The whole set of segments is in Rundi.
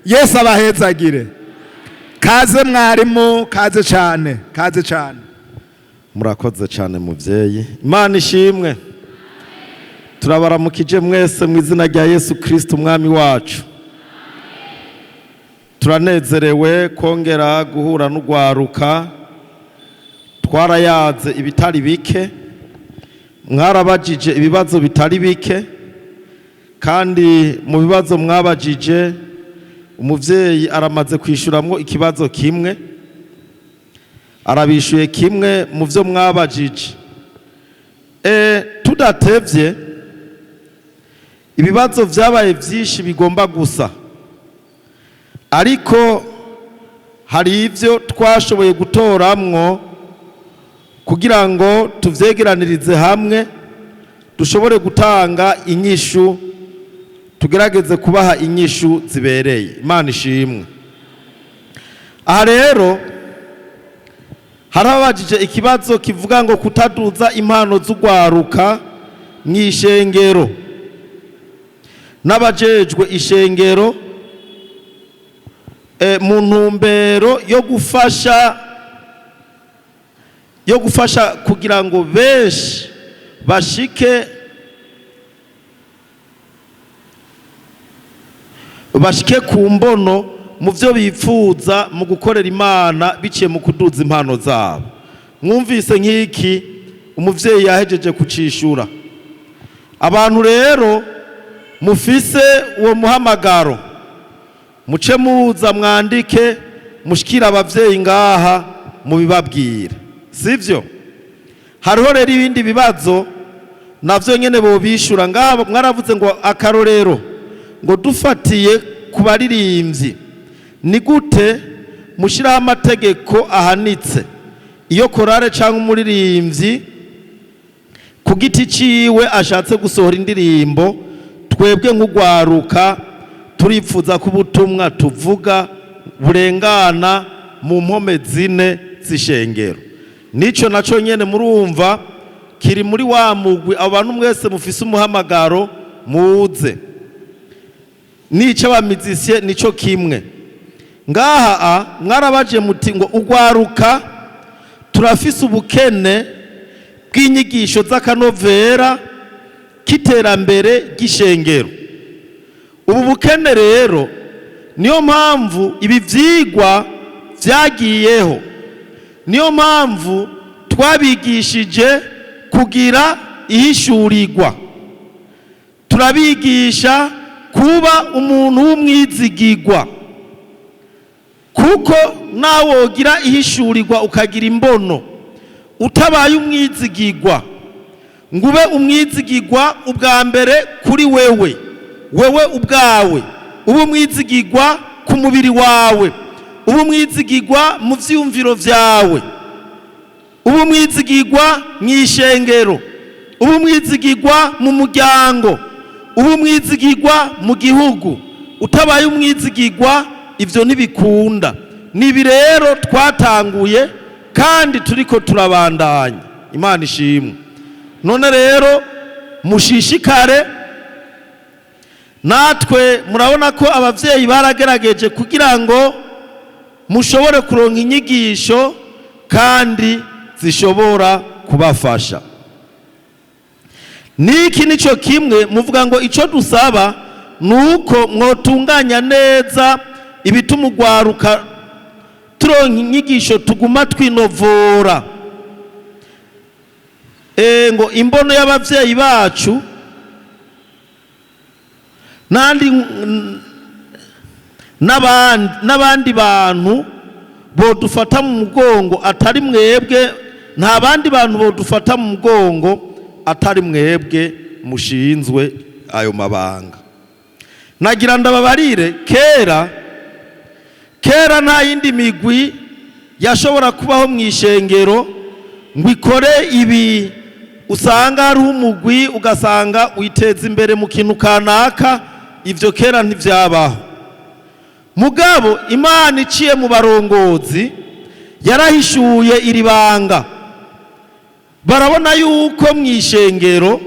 Yesu abahezagire. Kaze mwarimu, kaze cyane. Murakoze cyane muvyeyi. Imana ishimwe. Turabaramukije mwese mu izina rya Yesu Kristo umwami wacu. Turanezerewe kongera guhura n'ugwaruka. Twarayaze ibitari bike. Mwarabajije ibibazo bitari bike. Kandi mu bibazo mwabajije umuvyeyi aramaze kwishuramwo ikibazo kimwe. Arabishuye kimwe mu byo mwabajije. Tudatevye ibibazo vyabaye vyinshi bigomba gusa, ariko hari ivyo twashoboye gutoramwo kugira ngo tuvyegeranirize hamwe dushobore gutanga inyishu, tugerageze kubaha inyishu zibereye. Imana ishimwe. Aha rero harabajije ikibazo kivuga ngo kutaduza impano z'ugwaruka mw'ishengero n'abajejwe ishengero mu ntumbero yo gufasha kugira ngo benshi bashike ku mbono mu byo bipfuza mu gukorera Imana biciye mu kuduza impano zabo. Mwumvise nk'iki umuvyeyi yahejeje kucishura. Abantu rero mufise uwo muhamagaro, muce muza mwandike mushikira abavyeyi ngaha mubibabwira, sivyo? Hariho rero ibindi bibazo navyo nyene bobishura ngaha. Mwaravuze ngo akarorero ngo dufatiye ku baririmbyi, ni gute mushiraho amategeko ahanitse iyo korale cyangwa umuririmbyi ku giti ciwe ashatse gusohora indirimbo, twebwe nk'ugwaruka turipfuza ko ubutumwa tuvuga burengana mu mpome zine z'ishengero. Nico naco nyene murumva kiri muri wa mugwi abantu mwese mufise umuhamagaro muze. Nico abamizisye nico kimwe. Ngaha mwarabaje muti ngo ugwaruka turafise ubukene bw'inyigisho z'akanovera k'iterambere ry'ishengero. Ubu bukene rero niyo mpamvu ibi vyigwa vyagiyeho, niyo mpamvu twabigishije kugira ihishurirwa. Turabigisha kuba umuntu w'umwizigirwa, kuko nawe wogira ihishurirwa ukagira imbono utabaye umwizigirwa, ngube umwizigirwa ubwa mbere kuri wewe ubwawe, ube umwizigirwa ku mubiri wawe, ube umwizigirwa mu vyumviro vyawe, ube umwizigirwa mw'ishengero, ube umwizigirwa mu muryango, ube umwizigirwa mu gihugu. Utabaye umwizigirwa ivyo ntibikunda. Nibi rero twatanguye kandi turiko turabandanya. Imana ishimwe. None rero mushishikare, natwe murabona ko abavyeyi baragerageje kugira ngo mushobore kuronka inyigisho kandi zishobora kubafasha. Niki nico kimwe muvuga ngo ico dusaba nuko mwotunganya neza ibituma ugwaruka turonka inyigisho tuguma twinovora. Ngo imbono y'abavyeyi bacu n'abandi bantu bodufata mu mugongo atari mwebwe, nta bandi bantu bodufata mu mugongo atari mwebwe mushinzwe ayo mabanga. Nagira ndababarire, kera nta yindi migwi yashobora kubaho mw'ishengero ngo ikore ibi. Usanga hari umugwi ugasanga witeza imbere mu kintu kanaka, ivyo kera ntivyabaho. Mugabo Imana iciye mu barongozi yarahishuye iri banga. Barabona yuko mw'ishengero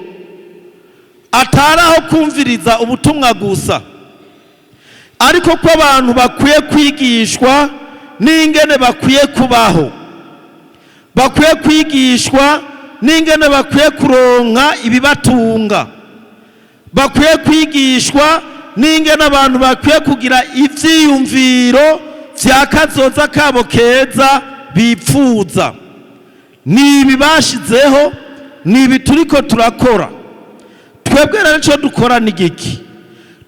ataraho kumviriza ubutumwa gusa, ariko ko abantu bakwiye kwigishwa n'ingene bakwiye kubaho, bakwiye kwigishwa n'ingene bakwiye kuronka ibibatunga, bakwiye kwigishwa n'ingene abantu bakwiye kugira ivyiyumviro vya kazoza kabo keza bipfuza. Nibi bashizeho, nibi turiko turakora. Twebwe rero ico dukora ni giki?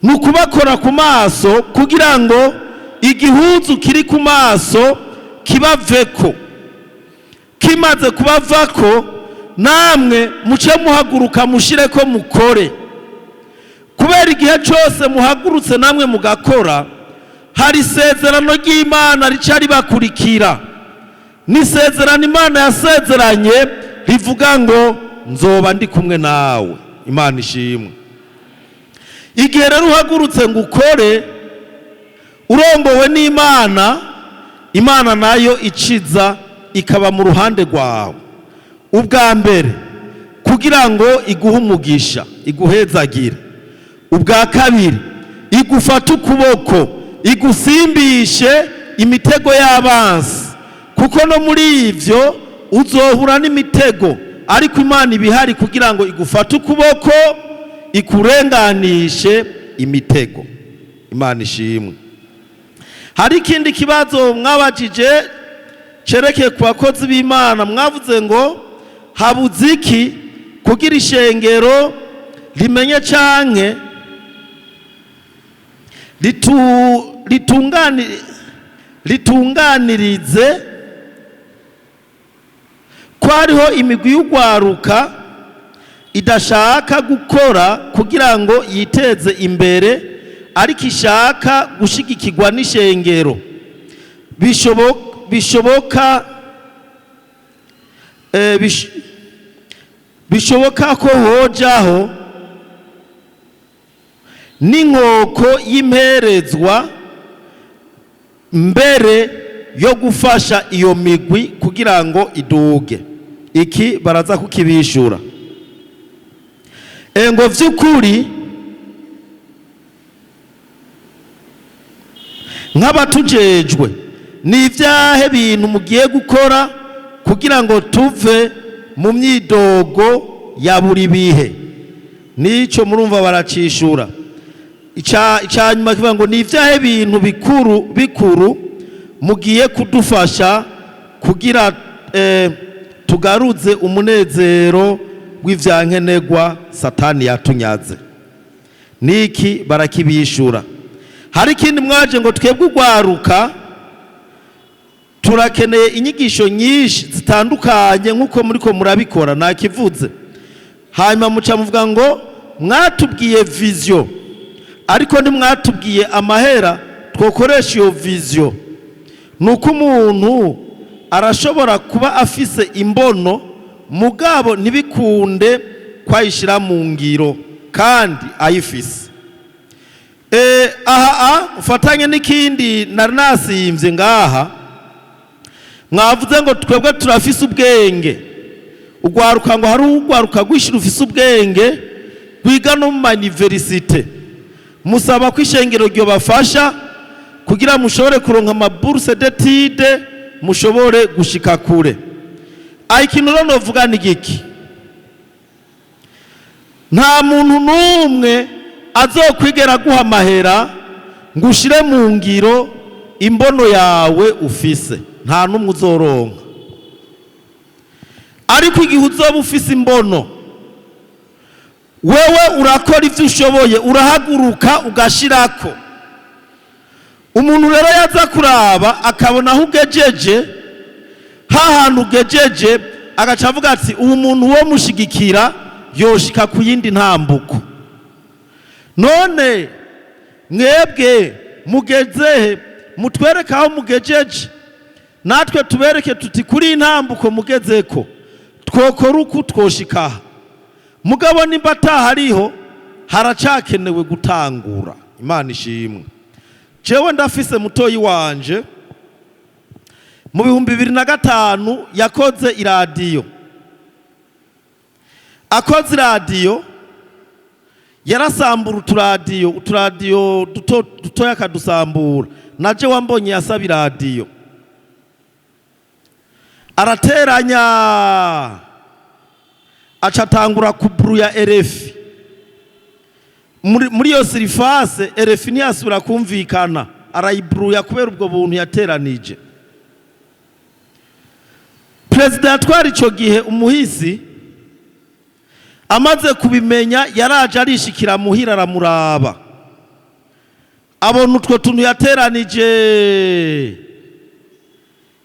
Nukubakora ku maso kugira ngo igihuzu kiri ku maso kibaveko. Kimaze kubavako namwe muce muhaguruka mushireko mukore. Kubera igihe cyose muhagurutse namwe mugakora, hari isezerano ry'Imana rica ribakurikira. Nisezerano Imana yasezeranye rivuga ngo nzoba ndi kumwe nawe. Imana ishimwe. Igihe rero uhagurutse ngo ukore urongowe n'Imana, Imana nayo iciza ikaba mu ruhande rwawe. Ubwa mbere kugira ngo iguhe umugisha, iguhezagire. Ubwa kabiri igufata ukuboko, igusimbishe imitego y'abansi, kuko no muri ivyo uzohura n'imitego, ariko Imana ibihari kugira ngo igufate ukuboko ikurenganishe imitego. Imana ishimwe. Hari ikindi kibazo mwabajije cerekeye ku bakozi b'Imana, mwavuze ngo habuze iki kugira ishengero rimenye canke ritunganirize ko hariho imigwi y'ugwaruka idashaka gukora kugira ngo yiteze imbere, ariko ishaka gushigikirwa n'ishengero. Bishoboka ko hojaho n'inkoko y'imperezwa mbere yo gufasha iyo migwi kugira ngo iduge. Iki baraza kukibishura. Ngo vy'ukuri nk'abatujejwe ni ivyahe bintu mugiye gukora kugira ngo tuve mu myidogo ya buri bihe? Nico murumva baracishura. Icyanyuma kivuga ngo ni ivyahe bintu bikuru mugiye kudufasha kugira tugaruze umunezero w'ivyankenegwa Satani yatunyaze. Niki barakibishura. Hari ikindi mwaje ngo twebwe ugwaruka turakeneye inyigisho nyinshi zitandukanye nkuko muriko murabikora, nakivuze. Hanyuma muca muvuga ngo mwatubwiye vision, ariko ntimwatubwiye amahera twokoresha iyo vision. Nuko umuntu arashobora kuba afise imbono mugabo ntibikunde kwayishira mu ngiro kandi ayifise. Ufatanye n'ikindi nari nasimvye ngaha, mwavuze ngo twebwe turafise ubwenge. Ugwaruka ngo hari ugwaruka gwishira ufise ubwenge gwiga no mu universite. Musaba ko ishengero ryo bafasha kugira mushobore kuronka ama bourse d'études, mushobore gushika kure. Ikintu rero novuga ni giki? Nta muntu numwe azokwigera guha amahera ngo ushire mu ngiro imbono yawe ufise. Nta numwe uzoronka. Ariko igihe uzoba ufise imbono, wewe urakora ivyo ushoboye, urahaguruka ugashirako. Umuntu rero yaza kuraba akabona aho ugejeje, hahantu ugejeje, agaca avuga ati ubu muntu wo mushigikira yoshika ku yindi ntambuko. None mwebwe mugezehe, mutwereka aho mugejeje, natwe tubereke tuti kuri intambuko mugezeko twokora uku twoshikaha. Mugabo nimba atahariho haracakenewe gutangura. Imana ishimwe. Jewe ndafise mutoyi wanje mu 2005 yakoze iradiyo. Akoze iradiyo yarasambura uturadiyo dutoya akadusambura. Naje wambonye yasaba iradiyo arateranya acatangura kubruya RFI. Muri iyo sirifase RFI ntiyasubira kumvikana, arayibruya kubera ubwo buntu yateranije. Perezida yatwara ico gihe umuhisi amaze kubimenya yaraje arishikira muhira aramuraba, abona utwo tuntu yateranije.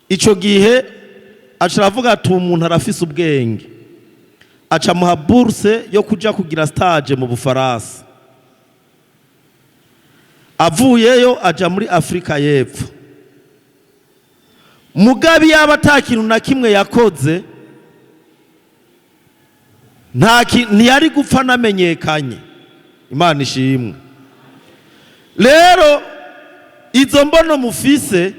Ico gihe aca aravuga ati umuntu arafise ubwenge, aca muha bourse yo kuja kugira stage mu Bufaransa. Avuyeyo aja muri Afrika y'Epfo. Mugabi yaba atakintu na kimwe yakoze, ntiyari gupfa namenyekanye. Imana ishimwe. Rero izo mbono mufise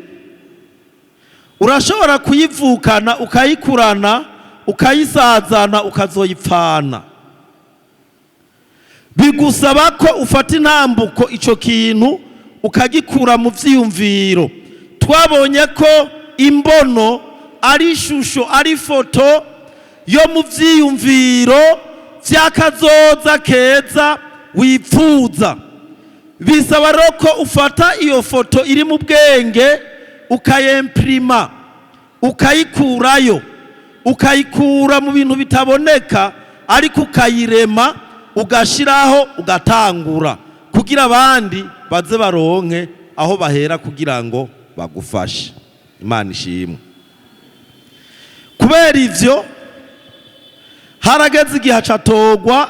urashobora kuyivukana ukayikurana ukayisazana ukazoyipfana. Bigusaba ko ufata intambuko ico kintu ukagikura mu vyiyumviro. Twabonye ko imbono ari ishusho, ari foto yo mu vyiyumviro vy'akazoza keza wipfuza. Bisaba rero ko ufata iyo foto iri mu bwenge ukayemprima, ukayikurayo, ukayikura mu bintu bitaboneka, ariko ukayirema, ugashiraho, ugatangura kugira abandi baze baronke aho bahera kugira ngo bagufashe. Imana ishimwe. Kubera ivyo harageze igihe acatogwa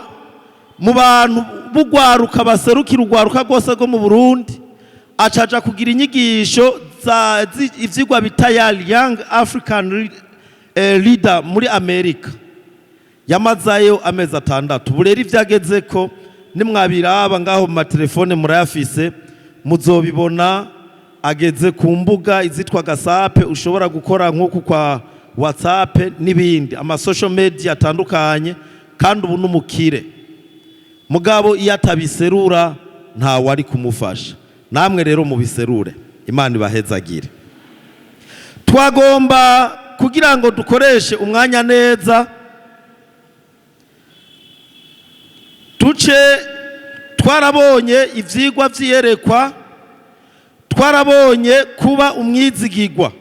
mu bantu bugwaruka baserukira urwaruka rwose rwo mu Burundi, acaja kugira inyigisho ivyigwa bita Young African Leader muri Amerika. Yamazayo amezi 6. Ubu rero ivyageze ko nimwabiraba ngaho mu matelefone murayafise, muzobibona. Ageze ku mbuga izitwa gasape, ushobora gukora nk'uku kwa WhatsApp n'ibindi ama social media atandukanye, kandi ubu n'umukire. Mugabo iyo atabiserura nta wari kumufasha. Namwe rero mubiserure. Imana ibahezagire. Twagomba kugira ngo dukoreshe umwanya neza, twarabonye ivyigwa vyiyerekwa, twarabonye kuba umwizigirwa,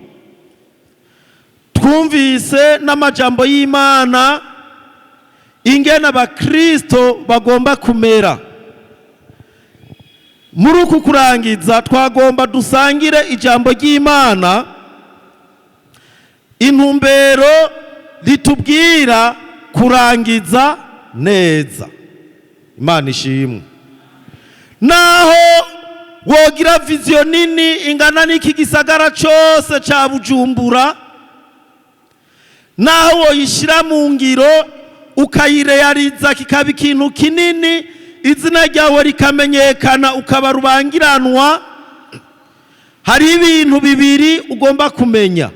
twumvise n'amajambo y'Imana ingene abakristo bagomba kumera. Muri uku kurangiza twagomba dusangire ijambo ry'Imana, intumbero litubwira kurangiza neza. Imana ishimwe. Naho wogira vision nini ingana n'iki gisagara cyose ca Bujumbura, naho woyishira mu ngiro ukayirealiza kikaba ikintu kinini, izina ryawe rikamenyekana, ukaba rubangiranwa, hari ibintu bibiri ugomba kumenya.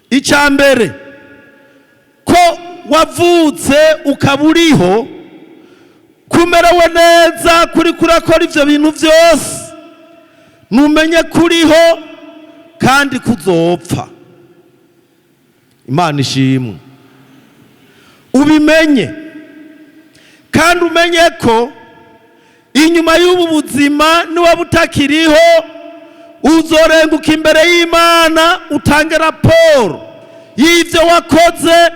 Icambere ko wavutse ukaburiho, kumerewe neza kuri kurakora ivyo bintu vyose, numenye kuriho kandi kuzopfa. Imana ishimwe. Ubimenye kandi umenye ko inyuma y'ubu buzima niba butakiriho, uzorenguka imbere y'Imana utange raporo y'ivyo wakoze,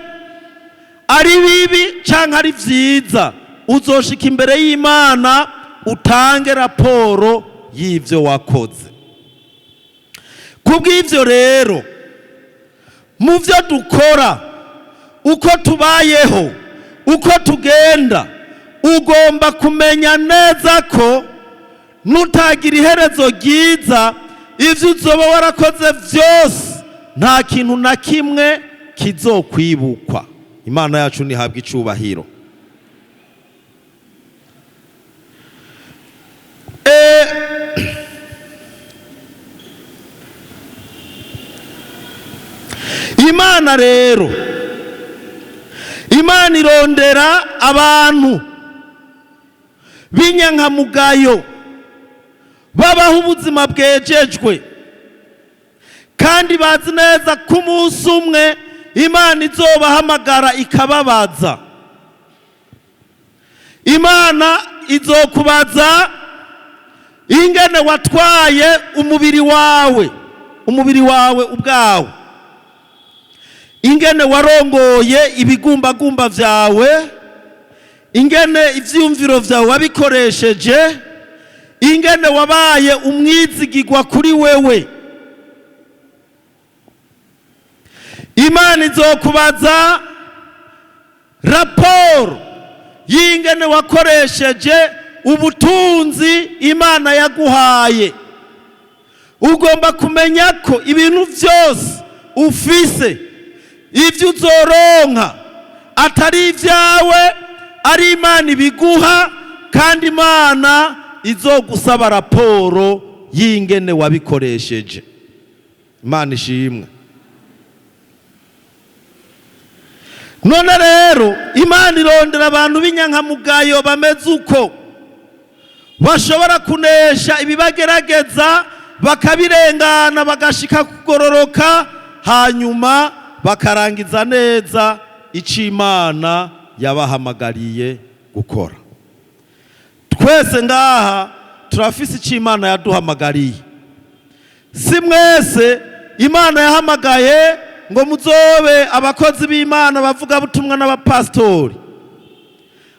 ari bibi canke ari vyiza. Uzoshika imbere y'Imana utange raporo y'ivyo wakoze. Kubw'ivyo rero mu vyo dukora, uko tubayeho, uko tugenda, ugomba kumenya neza ko nutagira iherezo ryiza, ivyo uzoba warakoze vyose nta kintu na kimwe kizokwibukwa. Imana yacu nihabwa icubahiro. Imana rero, Imana irondera abantu b'inyankamugayo babaho ubuzima bwejejwe kandi bazi neza ko umunsi umwe Imana izobahamagara ikababaza. Imana izokubaza ingene watwaye umubiri wawe ubwawe, ingene warongoye ibigumbagumba vyawe, ingene ivyumviro vyawe wabikoresheje, ingene wabaye umwizigirwa kuri wewe. Imana izokubaza raporo y'ingene wakoresheje ubutunzi Imana yaguhaye. Ugomba kumenya ko ibintu vyose ufise, ivyo uzoronka atari ivyawe, ari Imana ibiguha, kandi Imana izogusaba raporo y'ingene wabikoresheje. Imana ishimwe. None rero Imana irondera abantu b'inyankamugayo bameze uko, bashobora kunesha ibibagerageza, bakabirengana, bagashika kugororoka, hanyuma bakarangiza neza ico Imana yabahamagariye gukora. Twese ngaha turafise ico Imana yaduhamagariye. Si mwese Imana yahamagaye ngo muzobe abakozi b'Imana, bavuga butumwa n'abapastori,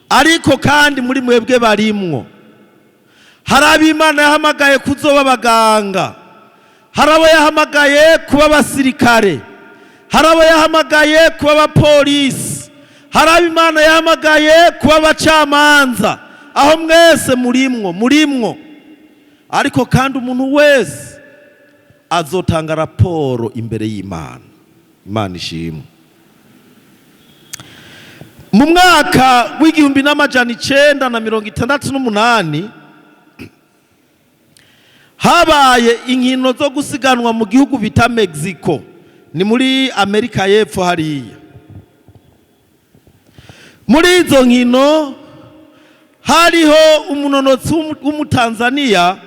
ariko kandi muri mwebwe barimwo. Hari ab'Imana yahamagaye kuzoba abaganga, hari abo yahamagaye kuba abasirikare, hari abo yahamagaye kuba abapolisi, hari ab'Imana yahamagaye kuba abacamanza. Aho mwese murimwo, ariko kandi umuntu wese azotanga raporo imbere y'Imana. Imana ishimwe. Mu mwaka w'1968 habaye inkino zo gusiganwa mu gihugu bita Mexico, ni muri Amerika y'Epfo hariya. Muri izo nkino hariho umunonotsi w'umutanzania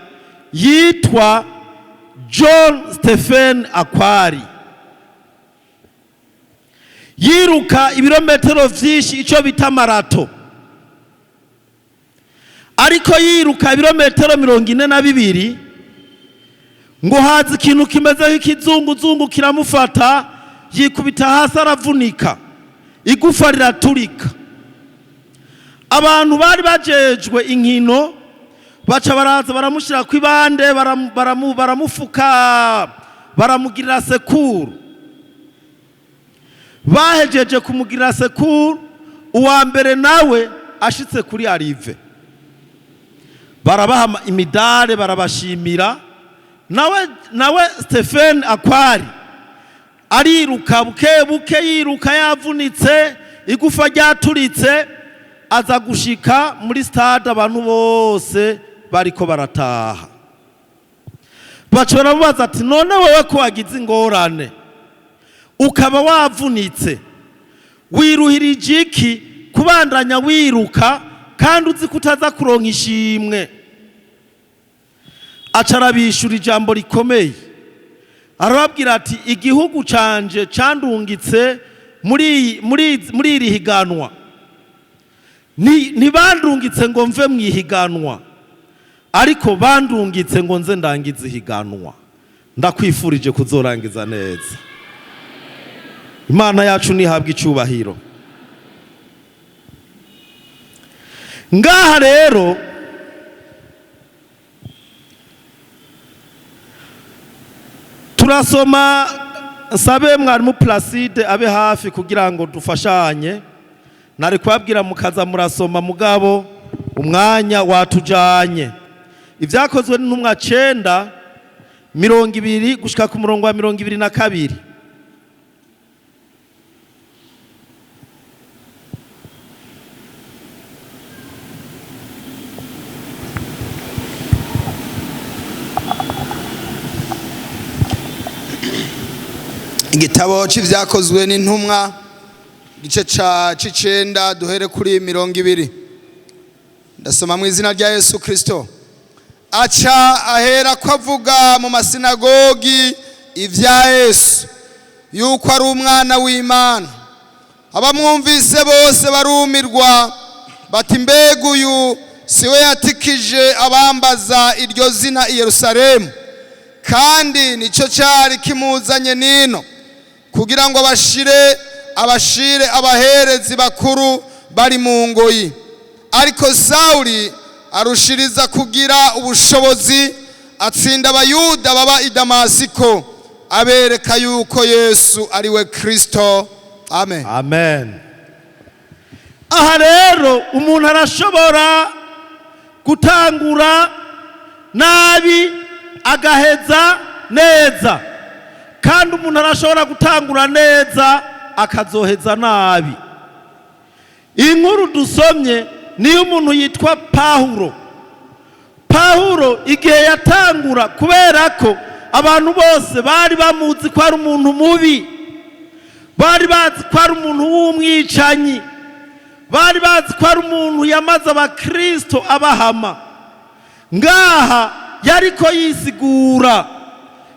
yitwa John Stephen Akwari. Yiruka ibirometero vyinshi, ico bita marato, ariko yiruka ibirometero 42 ngo haza ikintu kimeze nk'ikizunguzungu kiramufata, yikubita hasi aravunika, igufa riraturika. Abantu bari bajejwe inkino baca baraza baramushira kwibande, baramufuka, baramugirira sekuru. Bahejeje kumugirira sekuru, uwa mbere nawe ashitse kuri arrive, barabaha imidare, barabashimira. Nawe Stephen Akwari ariruka buke yiruka yavunitse, igufa ryaturitse, aza gushika muri stade abantu bose bariko barataha. Baca baramubaza ati, none wewe ko wagize ingorane ukaba wavunitse, wiruhirije iki kubandanya wiruka kandi uzi kutaza kuronka ishimwe? Acarabishura ijambo rikomeye, arababwira ati, igihugu canje candungitse muri iri higanwa, ntibandungitse ngo mve mu ihiganwa, ariko bandungitse ngo nze ndangize ihiganwa. Ndakwifurije kuzorangiza neza. Imana yacu nihabwa icyubahiro. Ngaha rero turasoma, nsabe mwarimu Placide abe hafi kugira ngo dufashanye. Nari kubabwira mukaza murasoma, mugabo umwanya watujanye. Ivyakozwe n'intumwa 9:20 gushika ku murongo wa 22. Igitabo c'ivyakozwe n'intumwa, igice ca 9 duhere kuri 20. ndasoma mu izina rya Yesu Kristo. Aca ahera ko avuga mu masinagogi ivya Yesu yuko ari umwana w'Imana. Abamwumvise bose barumirwa bati mbega uyu siwe yatikije abambaza iryo zina i Yerusalemu, kandi nico cari kimuzanye nino kugira ngo abashire abaherezi bakuru bari mu ngoyi. Ariko Sawuli arushiriza kugira ubushobozi, atsinda abayuda baba i Damasiko, abereka yuko Yesu ari we Kristo. Amen. Amen. Aha rero umuntu arashobora gutangura nabi agaheza neza, kandi umuntu arashobora gutangura neza akazoheza nabi. Inkuru dusomye niyo umuntu yitwa Pawulo. Pawulo igihe yatangura, kubera ko abantu bose bari bamuzi ko ari umuntu mubi, bari bazi ko ari umuntu w'umwicanyi, bari bazi ko ari umuntu yamaze abakristo abahama. Ngaha yariko yisigura,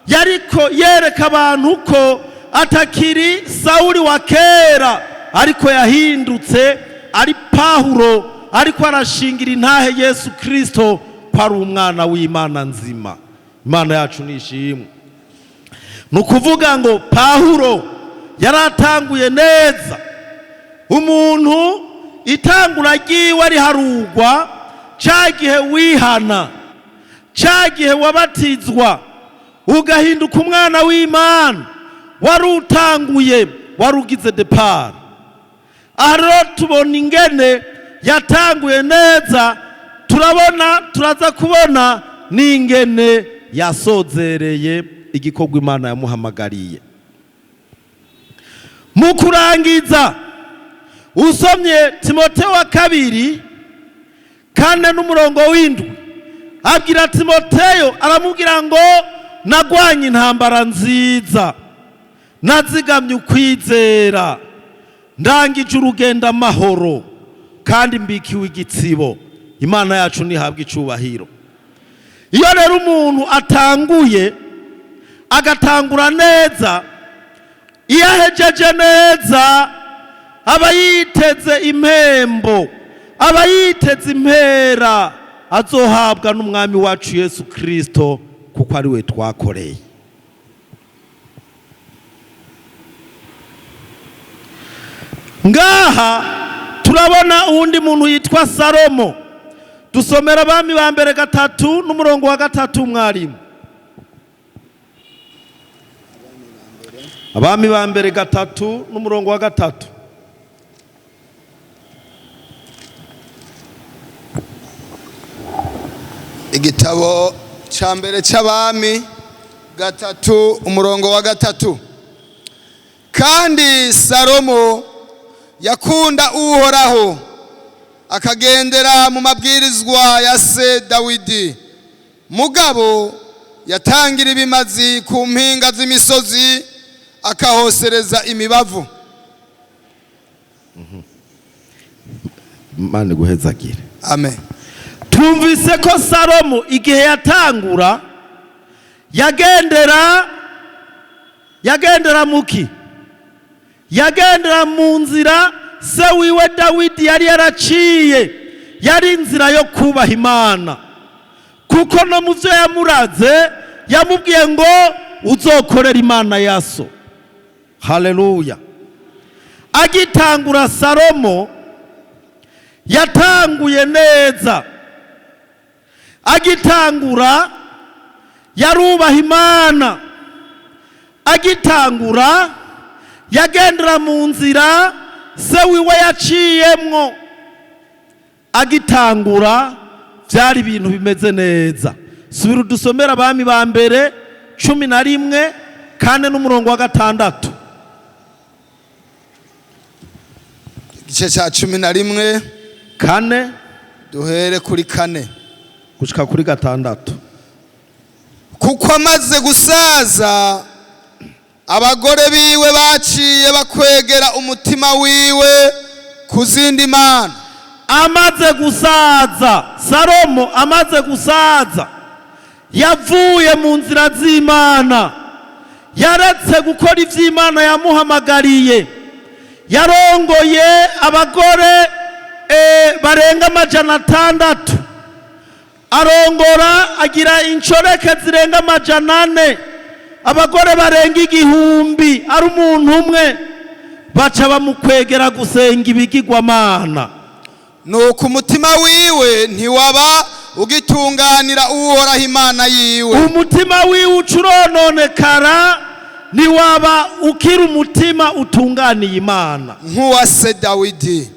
yariko yereka abantu ko atakiri Sawuli wa kera, ariko yahindutse ari Pawulo, ariko arashingira intahe Yesu Kristo ko ari umwana w'Imana nzima. Imana yacu nishimwe. Nukuvuga ngo Pawulo yaratanguye neza. Umuntu itangura ryiwe riharugwa cagihe wihana, cagihe wabatizwa ugahinduka umwana w'Imana, warutanguye, warugize depart. Aha rero tubona ingene yatanguye neza, turaza kubona n'ingene yasozereye igikorwa Imana yamuhamagariye. Mu kurangiza usomye Timoteyo wa kabiri 4:7 abwira Timoteyo, aramubwira ngo nagwanye intambara nziza, nazigamye ukwizera, ndangije urugendo amahoro, kandi mbikiwe igitsibo. Imana yacu nihabwa icubahiro. Iyo rero umuntu atanguye agatangura neza, iyo ahejeje neza aba yiteze impembo, aba yiteze impera azohabwa n'umwami wacu Yesu Kristo, kuko ari we twakoreye. Ngaha turabona uwundi muntu yitwa Salomo. Dusomera Abami ba mbere 3:3 mwarimu. Abami ba mbere 3:3. Igitabo ca mbere c'Abami 3:3. Kandi Salomo yakunda Uhoraho, akagendera mu mabwirizwa ya se Dawidi. Mugabo yatangira ibimazi ku mpinga z'imisozi, akahosereza imibavu. Imana guhezagire. Amen. Tumvise ko Salomo igihe yatangura yagendera muki, yagendera mu nzira se wiwe Dawidi yari yaraciye, yari inzira yo kubaha Imana, kuko no mu byo yamuraze yamubwiye ngo uzokorera Imana yaso. Haleluya. Agitangura Salomo yatanguye neza, agitangura yarubaha Imana, agitangura yagendera mu nzira se wiwe yaciyemwo, agitangura byari ibintu bimeze neza. Subira dusomera Abami ba mbere 11:4-6. Igice ca 11 4 duhere kuri 4 gushika kuri 6. Kuko amaze gusaza abagore biwe baciye bakwegera umutima wiwe ku zindi mana. amaze gusaza, Salomo amaze gusaza, yavuye mu nzira z'Imana, yaretse gukora ivy'Imana yamuhamagariye, yarongoye abagore barenga 600, arongora agira inshoreke zirenga 400, abagore barenga 1000, ari umuntu umwe, baca bamukwegera gusenga ibigirwamana. nuko umutima wiwe ntiwaba ugitunganira uhoraho Imana yiwe. Umutima wiwe ucurononekara, ntiwaba ukira umutima utunganiye Imana nk'uwase Dawidi.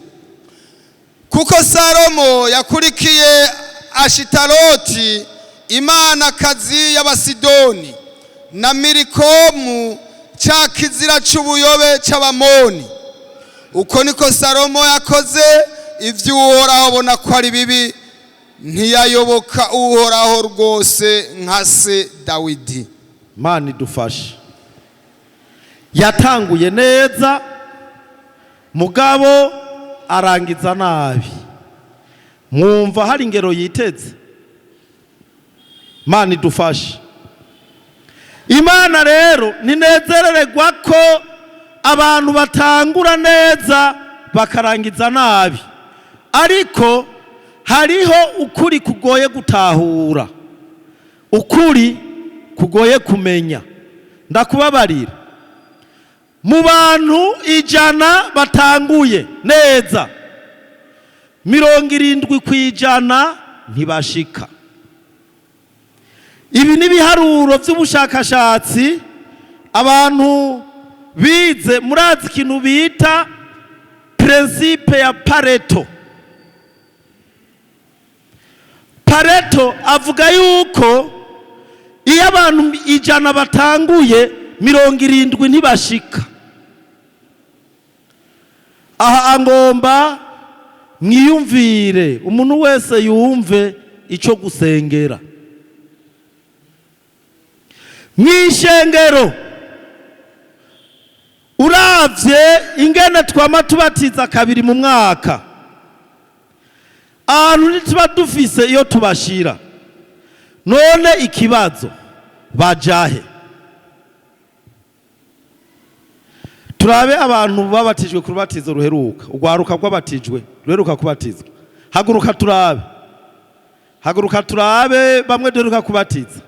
Kuko Salomo yakurikiye Ashitaroti, imanakazi y'Abasidoni, na Milikomu, ca kizira c'ubuyobe c'Abamoni. Uko niko Salomo yakoze ivy'Uhoraho abona ko ari bibi, ntiyayoboka Uhoraho rwose nka se Dawidi. Imana idufashe. Yatanguye neza, mugabo arangiza nabi. Mwumva hari ingero yiteze? Imana idufashe. Imana rero ninezerererwa ko abantu batangura neza bakarangiza nabi, ariko hariho ukuri kugoye gutahura, ukuri kugoye kumenya. Ndakubabarira, mu bantu 100 batanguye neza, 70% ntibashika. Ibi ni biharuro by'ubushakashatsi abantu bize. Murazi ikintu bita principe ya Pareto. Pareto avuga yuko iyo abantu 100 batanguye 70 ntibashika. Aha angomba mwiyumvire, umuntu wese yumve ico gusengera. Mwishengero uravye ingene twama tubatiza 2 mu mwaka, ahantu ntituba dufise iyo tubashira. None ikibazo bajahe? Turabe abantu babatijwe ku rubatizo ruheruka, urwaruka rw'abatijwe ruheruka kubatizwa. Haguruka turabe, haguruka turabe bamwe duheruka kubatiza.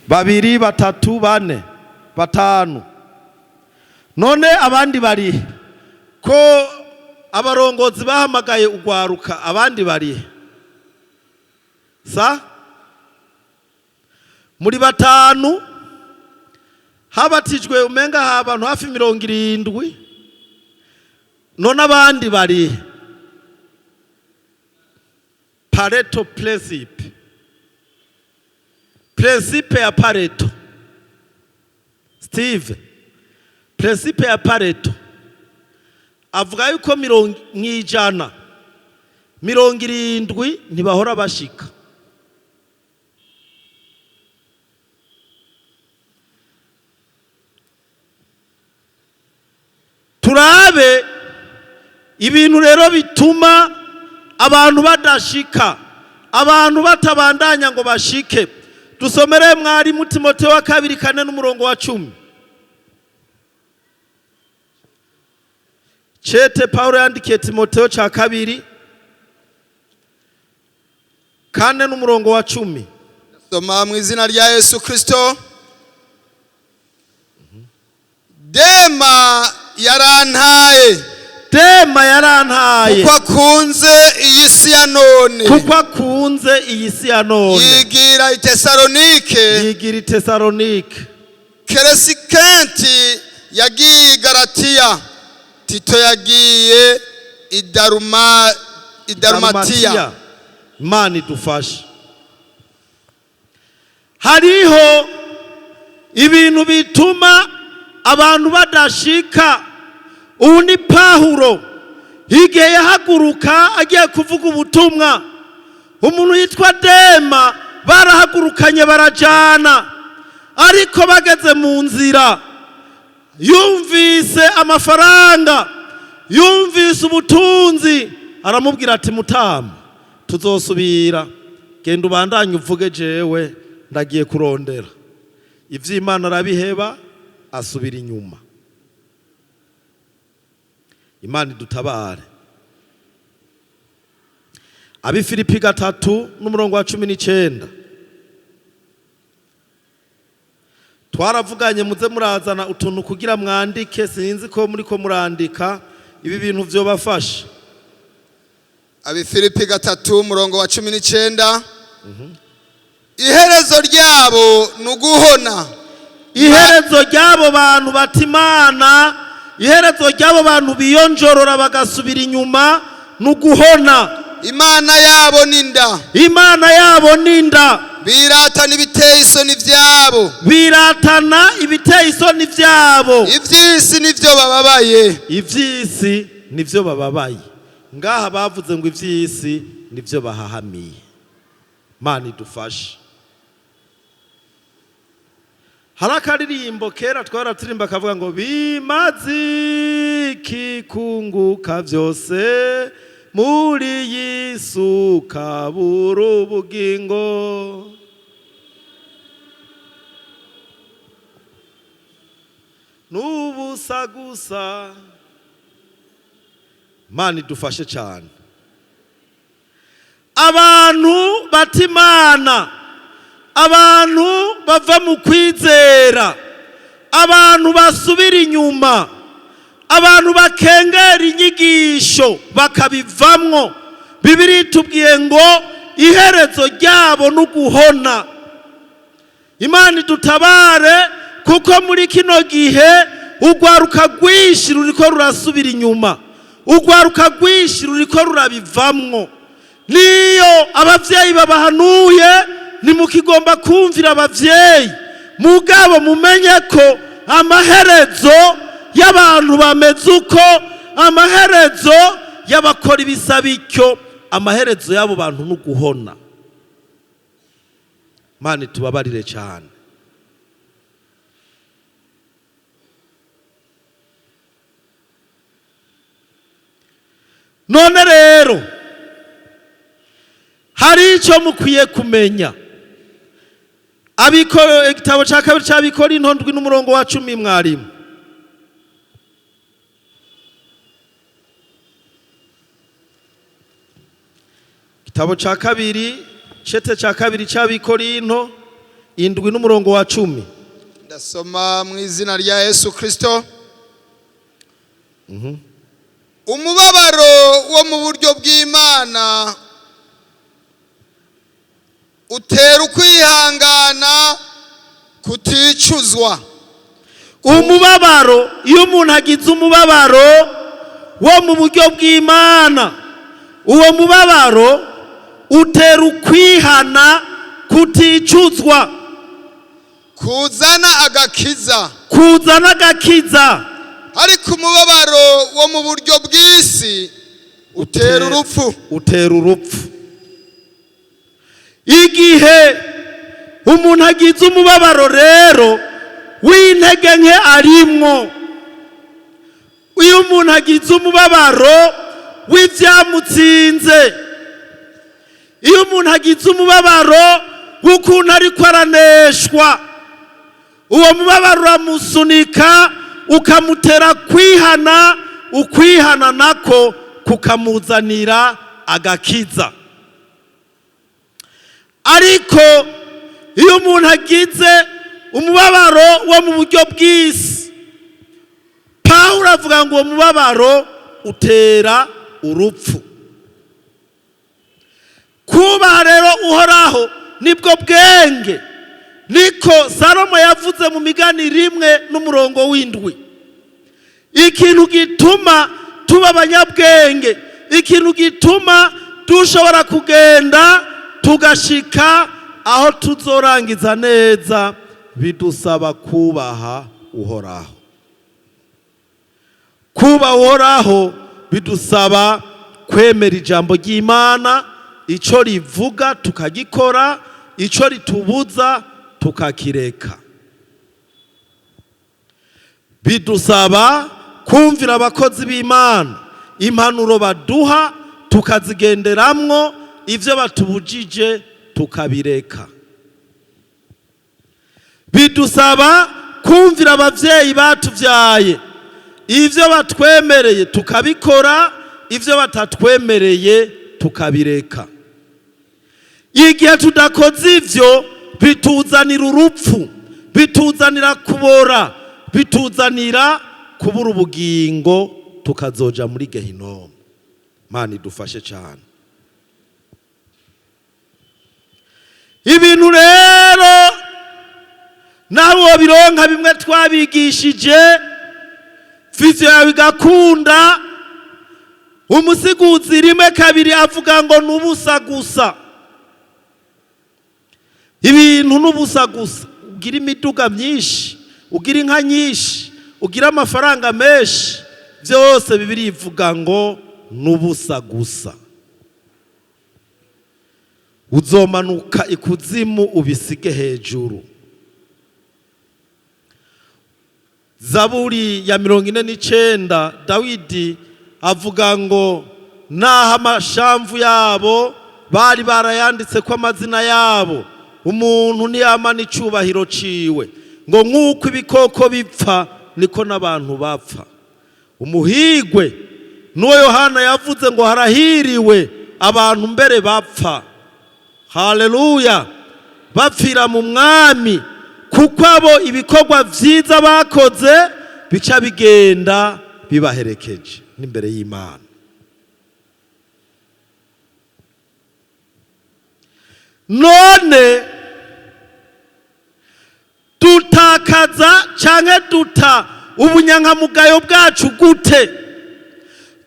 2, 3, 4, 5. None abandi bari ko abarongozi bahamagaye urwaruka, abandi bari muri 5 habatijwe umenga abantu hafi 70. None abandi bari Pareto principe. Principe ya Pareto. Steve, principe ya Pareto avuga yuko 100 70 ntibahora bashika. Turabe ibintu rero bituma abantu badashika, abantu batabandanya ngo bashike. Dusomere mwarimu Timoteyo wa 2:4 Chete Paulo yandikiye Timoteyo ca 2 4:10. Soma mu izina rya Yesu Kristo. Dema yarantaye, Dema yarantaye, kuko akunze iyi si ya none, kuko akunze iyi si ya none, yigira i Tesalonike. Keresikenti yagiye i Galatiya, Tito yagiye i Dalmatiya. Imana idufashe. Hariho ibintu bituma abantu badashika. Ubu ni Pawulo, igihe yahaguruka agiye kuvuga ubutumwa, umuntu yitwa Dema barahagurukanye barajana, ariko bageze mu nzira yumvise amafaranga yumvise ubutunzi aramubwira ati mutama tuzosubira genda ubandanye uvuge jewe ndagiye kurondera. Ivy'Imana arabiheba asubira inyuma. Imana idutabare. Abifilipi 3:19 twaravuganye muze murazana utuntu kugira mwandike, sinzi ko muri ko murandika ibi bintu vyobafasha. Abifilipi 3:19 iherezo ryabo nuguhona. Iherezo ryabo bantu batimana, iherezo ryabo bantu biyonjorora bagasubira inyuma nuguhona. Imana yabo ninda. Imana yabo ninda. Biratana ibiteye isoni vyabo. Biratana ibiteye isoni vyabo. Ivyisi nivyo bababaye. Ivyisi nivyo bababaye. Ngaha bavuze ngo ivyisi nivyo bahahamiye. Mana idufashe. Harakaririmbo kera twaratirimba kavuga ngo bimazi kikunguka vyose muri Yesu kabura ubugingo. Nubusa gusa. Mana idufashe cyane. Abantu batimana, abantu bava mu kwizera, abantu basubira inyuma, abantu bakengera inyigisho bakabivamwo. Bibiri tubwiye ngo iherezo ryabo nuguhona. Imana idutabare kuko muri kino gihe ugwaruka rwishi ruriko rurasubira inyuma, ugwaruka rwishi ruriko rurabivamwo. Niyo abavyeyi babahanuye nimukigomba kumvira abavyeyi, mugabo mumenye ko amaherezo y'abantu bameze uko, amaherezo y'abakora ibisabicyo, amaherezo y'abo bantu nuguhona. Mana tubabarire cyane. None rero hari icyo mukwiye kumenya. Igitabo cya kabiri cy'Abikora 7:10 mwarimu. Igitabo cya kabiri cy'Abikora 7:10. Ndasoma mu izina rya Yesu Kristo. Umubabaro wo mu buryo bw'Imana utera ukwihangana kuticuzwa. Umubabaro, iyo umuntu agize umubabaro wo mu buryo bw'Imana, uwo mubabaro utera ukwihana kuticuzwa. Kuzana agakiza. Kuzana agakiza. Ariko umubabaro wo mu buryo bw'isi utera urupfu. Utera urupfu. Igihe umuntu agize umubabaro rero w'intege nke arimwo, iyo umuntu agize umubabaro w'ivyamutsinze, iyo umuntu agize umubabaro w'ukuntu ariko araneshwa, uwo mubabaro uramusunika ukamutera kwihana, ukwihana nako kukamuzanira agakiza. Ariko iyo umuntu agize umubabaro wo mu buryo bw'isi, Pawulo avuga ngo uwo mubabaro utera urupfu. Kubaha rero uhoraho nibwo bwenge, niko Salomo yavuze mu Migani 1:7. Ikintu gituma tuba abanyabwenge, ikintu gituma dushobora kugenda tugashika aho tuzorangiza neza, bidusaba kubaha uhoraho. Kubaha uhoraho bidusaba kwemera ijambo ry'Imana, ico rivuga tukagikora, ico ritubuza tukakireka. Bidusaba kumvira abakozi b'Imana, impanuro baduha tukazigenderamwo, ivyo batubujije tukabireka. Bidusaba kumvira abavyeyi batuvyaye, ivyo batwemereye tukabikora, ivyo batatwemereye tukabireka. Igihe tudakoze ivyo bituzanira urupfu, bituzanira kubora, bituzanira kubura ubugingo, tukazoja muri Gehinomu. Mana idufashe cyane. Ibintu rero nawe bironka bimwe twabigishije, vizyo yawe igakunda, umusiguzi rimwe kabiri avuga ngo nubusa gusa. Ibintu nubusa gusa. Ugira imiduga myinshi, ugira inka nyinshi, ugira amafaranga menshi, byose Bibiliya ivuga ngo nubusa gusa. Uzomanuka ikuzimu ubisige hejuru. Zaburi ya 49 Dawidi avuga ngo naho amashamvu yabo bari barayanditse ko amazina yabo, umuntu ntiyamana icubahiro ciwe, ngo nk'uko ibikoko bipfa niko n'abantu bapfa. Umuhigwe n'uwo Yohana yavuze ngo harahiriwe abantu mbere bapfa. Haleluya! Bapfira mu mwami, kuko abo ibikorwa vyiza bakoze bica bigenda bibaherekeje n'imbere y'Imana. None tutakaza canke duta ubunyankamugayo bwacu gute?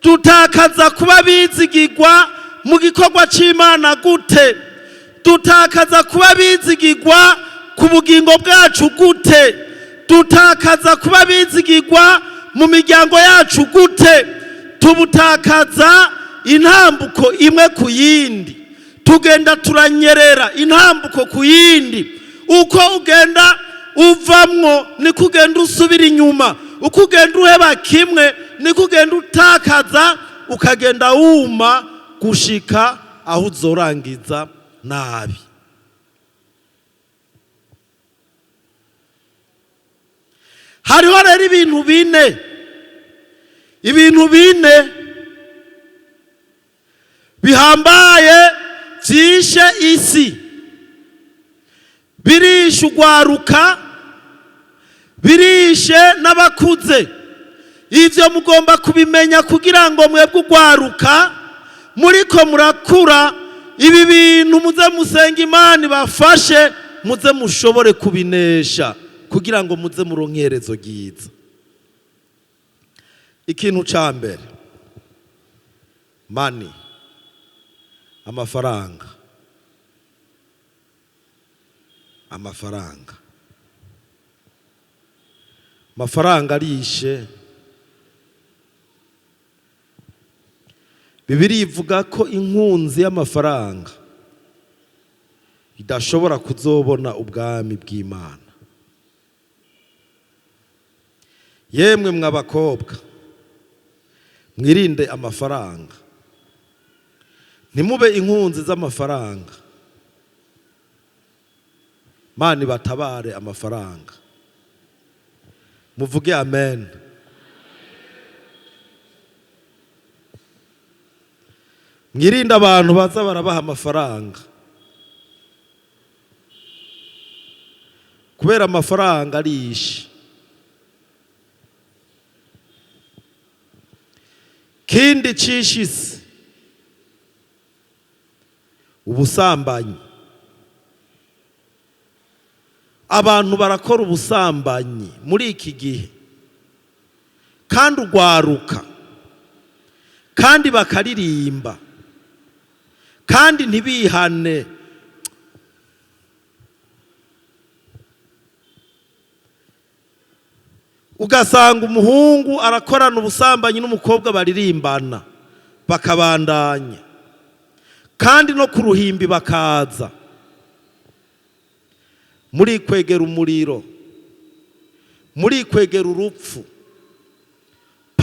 Tutakaza kuba bizigirwa mu gikorwa c'Imana gute? Tutakaza kuba bizigirwa ku bugingo bwacu gute? Tutakaza kuba bizigirwa mu miryango yacu gute? Tubutakaza intambuko imwe ku yindi, tugenda turanyerera intambuko ku yindi. Uko ugenda uvamwo niko ugenda usubira inyuma, uko ugenda uheba kimwe niko ugenda utakaza, ukagenda wuma gushika aho uzorangiza nabi. Hariho rero ibintu bine bihambaye vyishe isi, birishe ugwaruka, birishe n'abakuze. Ivyo mugomba kubimenya kugira ngo mwebwe ugwaruka muriko murakura, ibi bintu muze musenga Imana ibafashe, muze mushobore kubinesha kugira ngo muze muronkerezo ryiza. Ikintu ca mbere, money, amafaranga. Amafaranga arishe. Bibiliya ivuga ko inkunzi y'amafaranga idashobora kuzobona ubwami bw'Imana. Yemwe mw'abakobwa, mwirinde amafaranga, ntimube inkunzi z'amafaranga. Mana ibatabare amafaranga. Muvuge amen. Mwirinde abantu baza barabaha amafaranga, kubera amafaranga arishe. Kindi cishise ubusambanyi. Abantu barakora ubusambanyi muri iki gihe, kandi ugwaruka, kandi bakaririmba, kandi ntibihane. Ugasanga umuhungu arakorana ubusambanyi n'umukobwa baririmbana bakabandanya, kandi no ku ruhimbi bakaza. Muri kwegera umuriro, muri kwegera urupfu.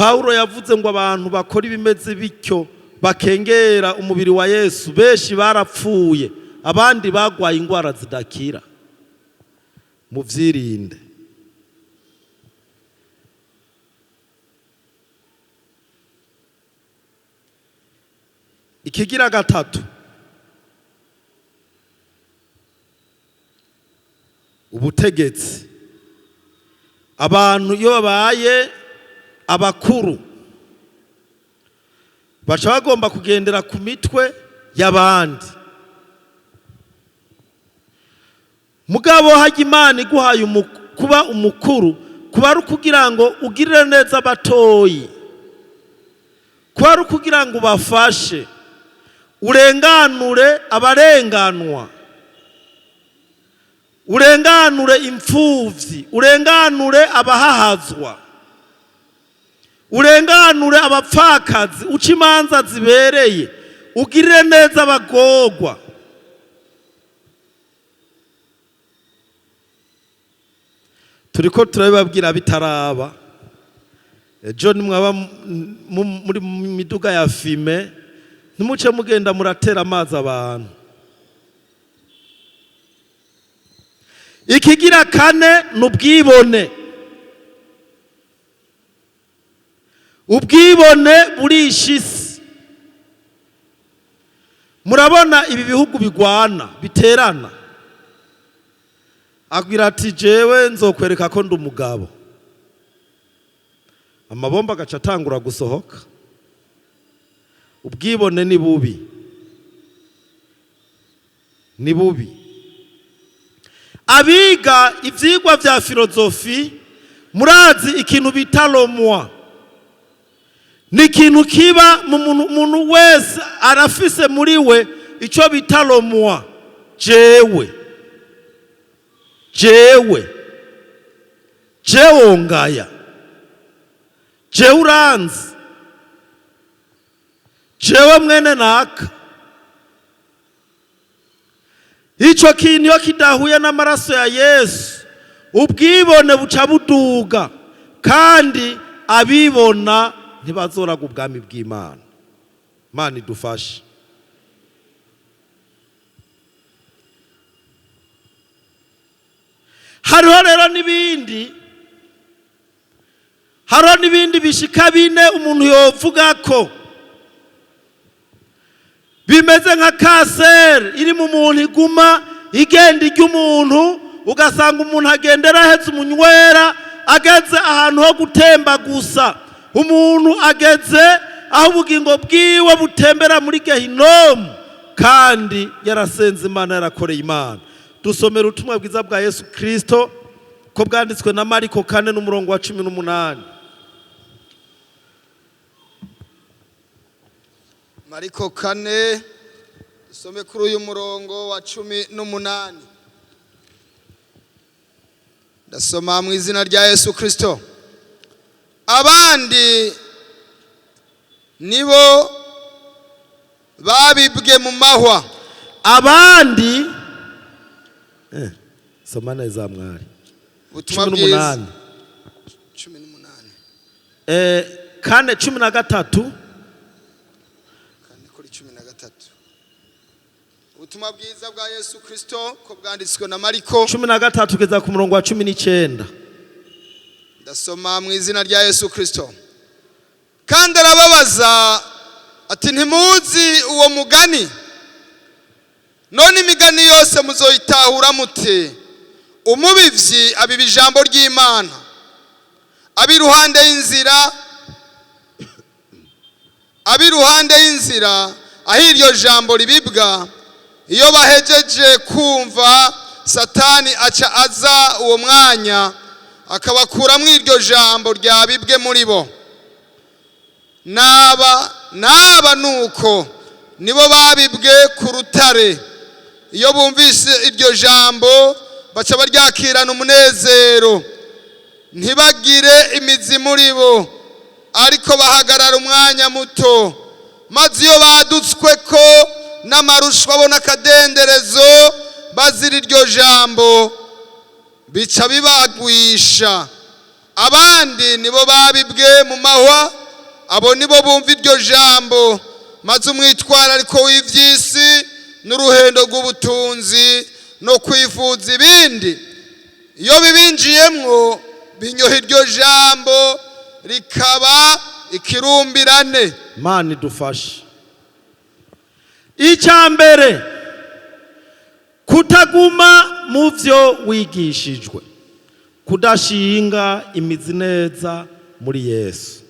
Pawulo yavuze ngo abantu bakora ibimeze bityo bakengera umubiri wa Yesu benshi barapfuye, abandi bagwaye indwara zidakira. Muvyirinde. Ikigira gatatu, ubutegetsi. Abantu iyo babaye abakuru baca bagomba kugendera ku mitwe y'abandi. Mugabo hajya Imana iguhaye kuba umukuru, kuba ari ukugira ngo ugirire neza abatoyi, kuba ari ukugira ngo ubafashe, urenganure abarenganwa, urenganure imfuvyi, urenganure abahahazwa, urenganure abapfakazi, uca imanza zibereye, ugirire neza abagorwa. Turiko turabibabwira bitaraba. Ejo nimwaba muri miduga ya fime, ntimuce mugenda muratera amazi abantu. Ikigira kane n'ubwibone. Ubwibone burisha isi. Murabona ibi bihugu bigwana biterana, agira ati jewe nzokwereka ko ndi umugabo, amabomba agaca atangura gusohoka. Ubwibone ni bubi, ni bubi. Abiga ivyigwa vya filozofi murazi ikintu bita lomwa, ni ikintu kiba mu muntu wese arafise muri we ico bita lomwa. Jewe ngaya, jewe uranzi, jewe mwene naka. Ico kintu iyo kidahuye n'amaraso ya Yesu, ubwibone buca buduga, kandi abibona ntibazoraga ubwami bw'Imana. Imana idufashe. Hariho rero n'ibindi bishika bine umuntu yovuga ko bimeze nka kanseri iri mu muntu, iguma igenda irya umuntu, ugasanga umuntu agendera ahetse umunywera, ageze ahantu ho gutemba gusa. Umuntu ageze aho ubugingo bwiwe butembera muri Gehinomu, kandi yarasenze Imana, yarakoreye Imana. Dusomera ubutumwa bwiza bwa Yesu Kristo ko bwanditswe na Mariko 4:18. Mariko 4, dusome kuri uyu murongo wa 18. Ndasoma mu izina rya Yesu Kristo. Abandi nibo babibwe mu mahwa. Abandi soma neza mwari. Ubutumwa bwiza 4:13. Ubutumwa bwiza bwa Yesu Kristo ko bwanditswe na Mariko 13 kugeza ku murongo wa 19. Ndasoma mu izina rya Yesu Kristo. Kandi arababaza ati ntimuzi uwo mugani? None imigani yose muzoyitahura mute? Umubivyi abiba ijambo ry'Imana, abiruhande y'inzira aho iryo jambo ribibwa. Iyo bahejeje kumva, Satani aca aza uwo mwanya akabakuramwo iryo jambo ryabibwe muri bo. Naba nuko nibo babibwe ku rutare. Iyo bumvise iryo jambo baca baryakirana umunezero, ntibagire imizi muri bo, ariko bahagarara umwanya muto. Maze iyo badutswe ko n'amarushwa bona akadenderezo bazira iryo jambo, bica bibagwisha. abandi nibo babibwe mu mahwa, abo nibo bumva iryo jambo maze umwitwarariko w'ivy'isi n'uruhendo rw'ubutunzi no kwifuza ibindi iyo bibinjiyemwo binyoha iryo jambo rikaba ikirumbirane. Mana idufashe. Icyambere, kutaguma mu vyo wigishijwe, kudashinga imizi neza muri Yesu,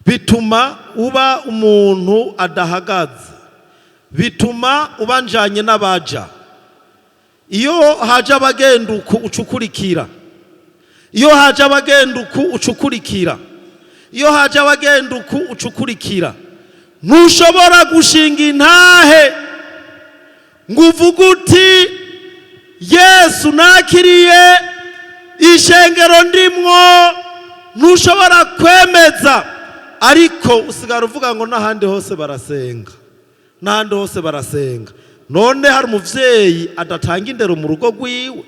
bituma uba umuntu adahagaze, bituma ubanjanye n'abaja. Iyo haje abagenda uku ucukurikira, iyo haje abagenda uku ucukurikira, iyo haje abagenda uku ucukurikira, ntushobora gushinga intahe ngo uvuge uti Yesu nakiriye ishengero ndimwo, ntushobora kwemeza. Ariko usigara uvuga ngo n'ahandi hose barasenga, n'ahandi hose barasenga. None hari umuvyeyi adatanga indero mu rugo rwiwe?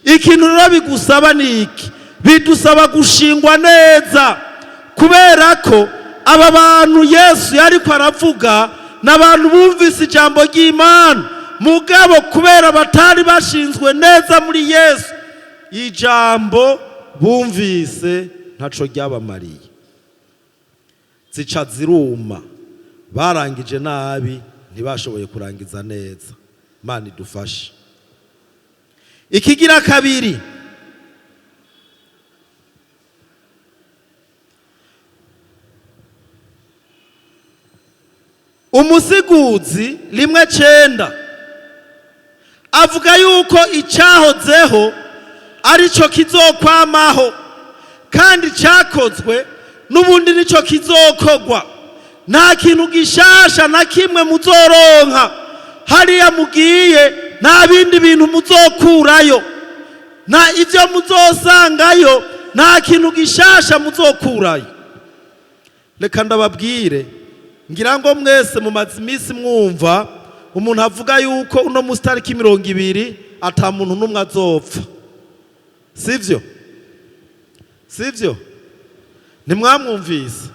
Ikintu rero bigusaba niki? Bidusaba gushingwa neza, kubera ko aba bantu Yesu yariko aravuga n'abantu bumvise ijambo ry'Imana, mugabo kubera batari bashinzwe neza muri Yesu, ijambo bumvise ntaco ryabamariye, zica ziruma, barangije nabi, ntibashoboye kurangiza neza. Mana idufashe. Ikigira kabiri, umusiguzi 1:9 avuga yuko icyahozeho arico kizokwamaho, kandi cyakozwe n'ubundi nico kizokogwa. Nta kintu gishasha na kimwe muzoronka hariya mugiye, nta bindi bintu muzokurayo, nta ivyo muzosangayo, nta kintu gishasha muzokurayo. Reka ndababwire, ngira ngo mwese mu mazimisi mwumva umuntu avuga yuko uno musi tariki 20 ata muntu n'umwe azopfa. Sivyo? Sivyo? Ntimwamwumvise?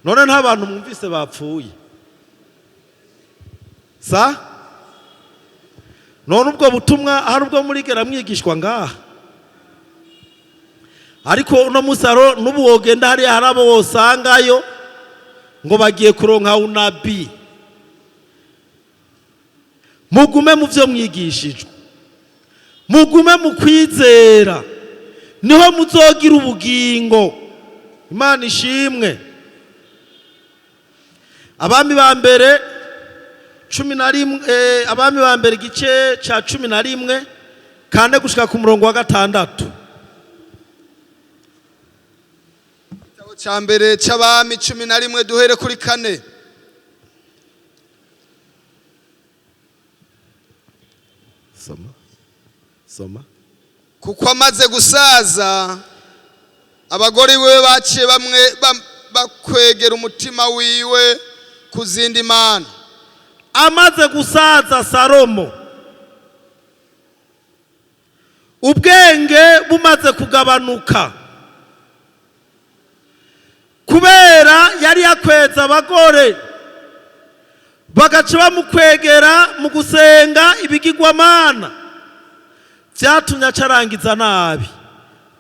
None nta bantu mwumvise bapfuye? None ubwo butumwa hari ubwo murigera mwigishwa ngaha? Ariko uno musaro n'ubu wogenda hari harabo wosangayo ngo bagiye kuronka unabi. Mugume mu vyo mwigishijwe, mugume mu kwizera, niho muzogira ubugingo. Imana ishimwe. Abami ba mbere 11, abami ba mbere igice ca 11 kane gushika ku murongo wa 6. Igitabo ca mbere c'abami 11 duhere kuri 4. Soma. Kuko amaze gusaza, abagore we baciye bamwe bakwegera umutima wiwe kuzindi mana. Amaze gusaza Salomo, ubwenge bumaze kugabanuka, kubera yari yakweza abagore bagaca bamukwegera mu gusenga ibigirwamana, vyatumye acarangiza nabi.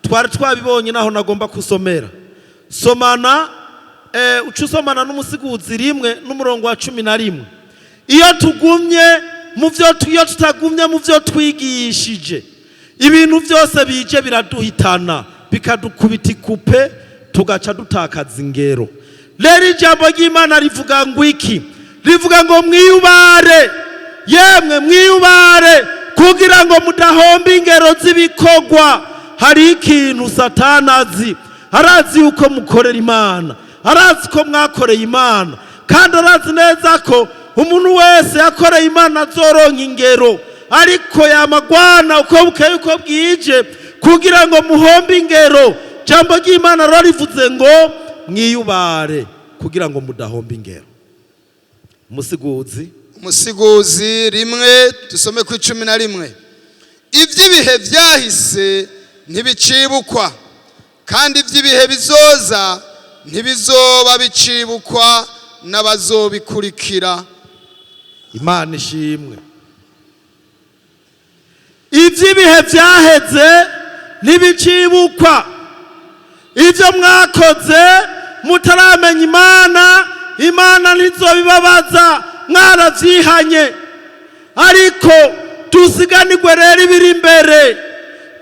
Twari twabibonye naho nagomba kusomera. Somana ucusomana n'umusiguzi 1 n'umurongo wa 11. Iyo tugumye mu vyo tutagumye mu vyo twigishije, ibintu byose bije biraduhitana, bikadukubita ikupe, tugaca dutakaza ingero. Rero ijambo ry'Imana rivuga ngo iki? Rivuga ngo mwiyubare, yemwe mwiyubare, kugira ngo mudahomba ingero z'ibikogwa. Hari ikintu Satani azi, arazi yuko mukorera Imana, arazi ko mwakoreye Imana, kandi arazi neza ko umuntu wese yakoreye Imana azoronka ingero. Ariko yamagwana uko bukeye uko bwije kugira ngo muhombe ingero. Jambo ry'Imana rero rivuze ngo mwiyubare kugira ngo mudahomba ingero. Musiguzi Umusiguzi rimwe dusome ku 11. Ivy'ibihe vyahise ntibicibukwa, kandi ivy'ibihe bizoza ntibizoba bicibukwa n'abazobikurikira. Imana ishimwe. Ivy'ibihe vyaheze ntibicibukwa. Ivyo mwakoze mutaramenya Imana ntizobibabaza, mwaravyihanye. Ariko tusiganirwe rero ibiri imbere,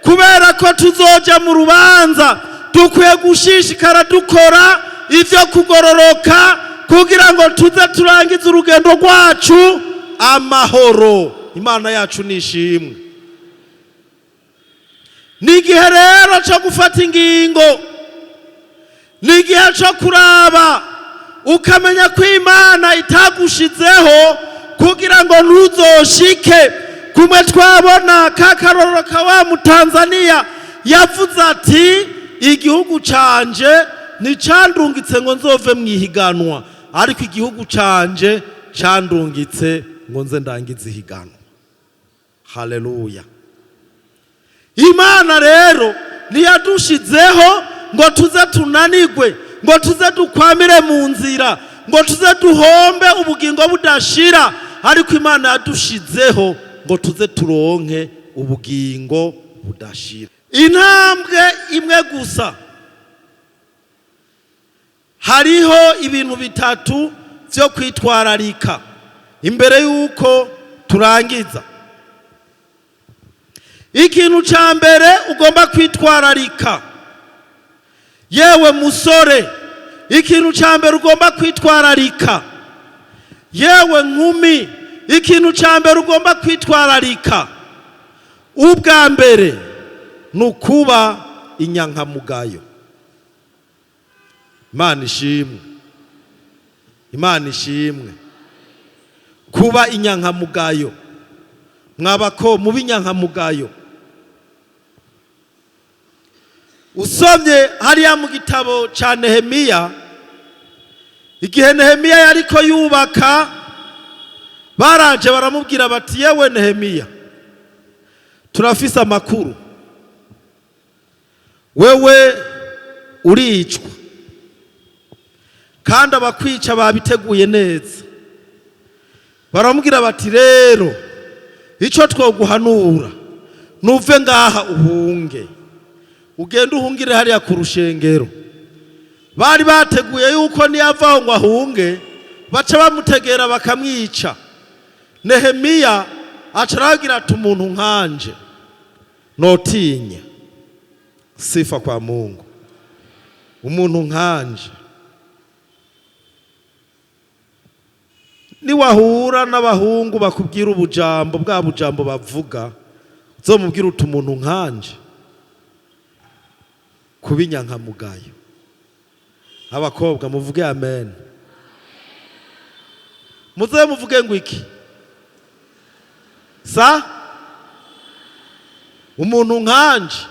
kubera ko tuzoja mu rubanza. Dukwiye gushishikara dukora ivyo kugororoka kugira ngo tuze turangize urugendo rwacu amahoro. Imana yacu nishimwe. Ni igihe rero cyo gufata ingingo, ni igihe cyo kuraba ukamenya ko Imana itagushizeho kugira ngo ntuzoshike kumwe twabona kakarorero ka wa Mutanzania yavuze ati igihugu canje nicandungitse ngo nzove mwihiganwa, ariko igihugu canje candungitse ngo nze ndangize ihiganwa. Haleluya. Imana rero ntiyadushizeho ngo tuze tunanigwe, ngo tuze dukwamire mu nzira, ngo tuze duhombe ubugingo budashira, ariko Imana yadushizeho ngo tuze turonke ubugingo budashira. Intambwe imwe gusa. Hariho ibintu bitatu byo kwitwararika imbere yuko turangiza. Ikintu ca mbere ugomba kwitwararika, yewe musore, ikintu ca mbere ugomba kwitwararika, yewe nkumi, ikintu ca mbere ugomba kwitwararika, ubwa mbere nukuba inyankamugayo. Imana ishimwe. Imana ishimwe. Kuba inyankamugayo. Mwabako mubi inyankamugayo. Usomye hariya mu gitabo ca Nehemiya, igihe Nehemiya yariko yubaka, baraje baramubwira bati yewe Nehemiya, turafise amakuru, wewe uricwa kandi abakwica babiteguye neza. Baramubwira bati rero ico twoguhanura nuve ngaha uhunge, ugenda uhungire hariya ku rushengero. Bari bateguye yuko niyavaho ngo ahunge baca bamutegera bakamwica. Nehemiya acaragira ati umuntu nkanje notinya. Sifa kwa Mungu. Umuntu nkanje niwahura n'abahungu bakubwira ubujambo, bwa bujambo bavuga, uzomubwira uti umuntu nkanje, kuba inyankamugayo. Abakobwa muvuge amen. Muze muvuge ngo iki? Sa umuntu nkanje,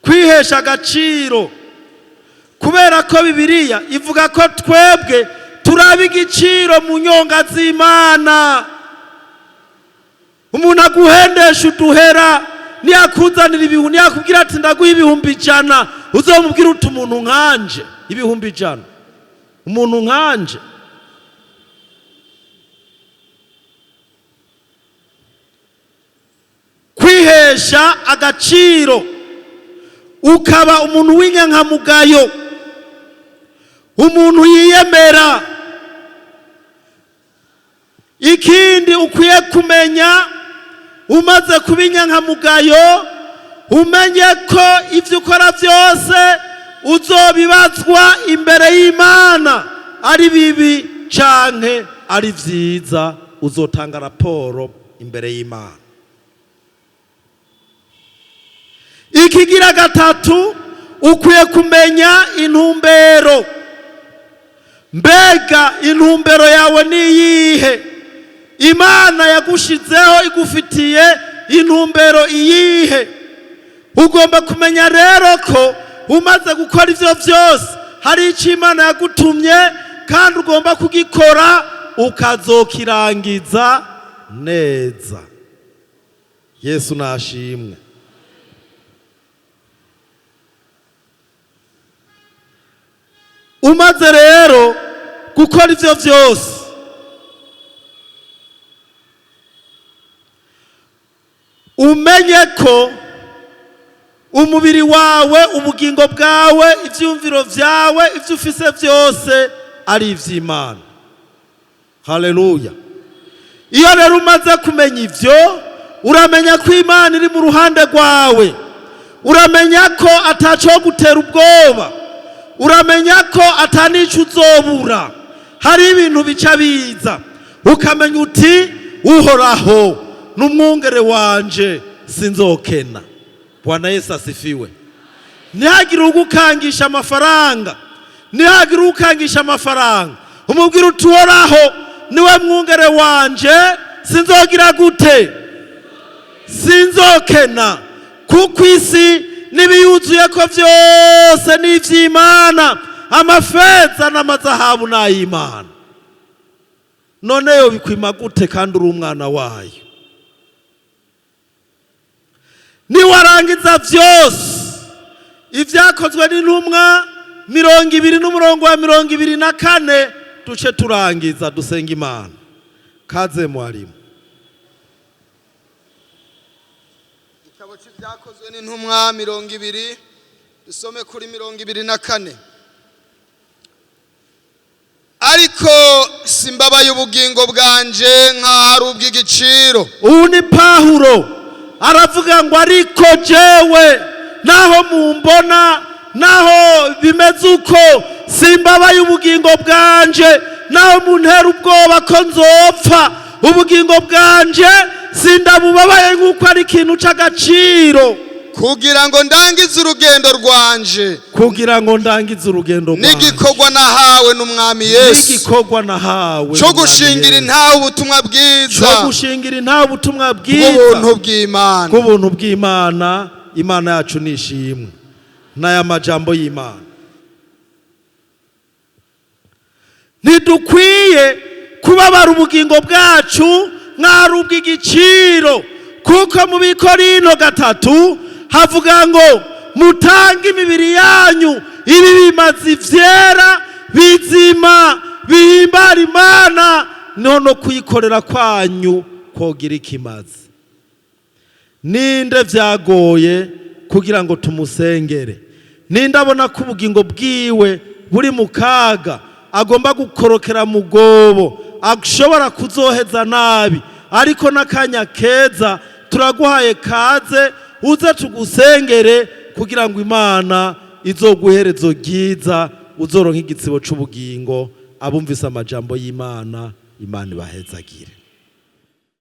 kwihesha agaciro, kubera ko Bibiliya ivuga ko twebwe turaba igiciro mu nyonga z'Imana. Umuntu aguhendesha uduhera, niyakuzanira ibihumbi, niyakubwira ati ndaguha ibihumbi 100, uzomubwira uti umuntu nkanje, ibihumbi 100, umuntu nkanje. Kwihesha agaciro, ukaba umuntu w'inyankamugayo, umuntu yiyemera. Ikindi ukwiye kumenya, umaze kuba inyankamugayo, umenye ko ivyo ukora vyose uzobibazwa imbere y'Imana, ari bibi canke ari vyiza, uzotanga raporo imbere y'Imana. Ikigira gatatu, ukwiye kumenya intumbero. Mbega intumbero yawe ni iyihe? Imana yagushizeho igufitiye intumbero iyihe? Ugomba kumenya rero ko umaze gukora ivyo vyose hari icyo Imana yagutumye, kandi ugomba kugikora ukazokirangiza neza. Yesu nashimwe. Umaze rero gukora ivyo vyose, umenye ko umubiri wawe, ubugingo bwawe, ivyumviro vyawe, ivyo ufise vyose ari ivy'Imana. Haleluya. Iyo rero umaze kumenya ivyo, uramenya ko Imana iri mu ruhande rwawe, uramenya ko ataco gutera ubwoba, uramenya ko atanico uzobura. Hari ibintu bica biza, ukamenya uti Uhoraho n'umwungere wanje sinzokena. Bwana Yesu asifiwe. Ntihagire ugukangisha amafaranga, ntihagire ugukangisha amafaranga. Umubwira uti Uhoraho niwe mwungere wanje, sinzogira gute? Sinzokena. Kuko isi n'ibiyuzuye ko vyose ni ivy'Imana, amafeza n'amazahabu n'ay'Imana. None yo bikwima gute kandi uri umwana wayo? Niwarangiza vyose ivyakozwe n'intumwa 20:24 duce turangiza dusenga Imana. Kaze mwarimu. Igitabo cy'ibyakozwe n'intumwa 20, dusome kuri 24. Ariko simbabaye ubugingo bwanje nk'ahari ubw'igiciro. Ubu ni Pawulo aravuga ngo ariko jewe naho mumbona, naho bimeze uko, simbabaye ubugingo bwanje, naho muntera ubwoba ko nzopfa, ubugingo bwanje sindabubabaye nk'uko ari ikintu c'agaciro, kugira ngo ndangize urugendo rwanje, kugira ngo ndangize urugendo rwanje, n'igikorwa nahawe n'umwami Yesu, n'igikorwa nahawe cyo gushingira intahe ubutumwa bwiza, cyo gushingira intahe ubutumwa bwiza bw'ubuntu bw'Imana, bw'ubuntu bw'Imana. Imana yacu nishimwe. N'aya majambo y'Imana, ntidukwiye kubabara ubugingo bwacu nk'ari ubw'igiciro, kuko mu Bikorinto 3 havuga ngo mutange imibiri yanyu ibi bimazi vyera bizima bihimbara Imana, none kuyikorera kwanyu kogira ikimazi. Ninde vyagoye kugira ngo tumusengere? Ninde abona ko ubugingo bwiwe buri mu kaga, agomba gukorokera mu gobo, ashobora kuzoheza nabi? Ariko n'akanya keza turaguhaye, kaze uze tugusengere kugira ngo Imana izoguherezo ryiza, uzoronka igitsibo c'ubugingo. Abumvise amajambo y'Imana, Imana ibahezagire.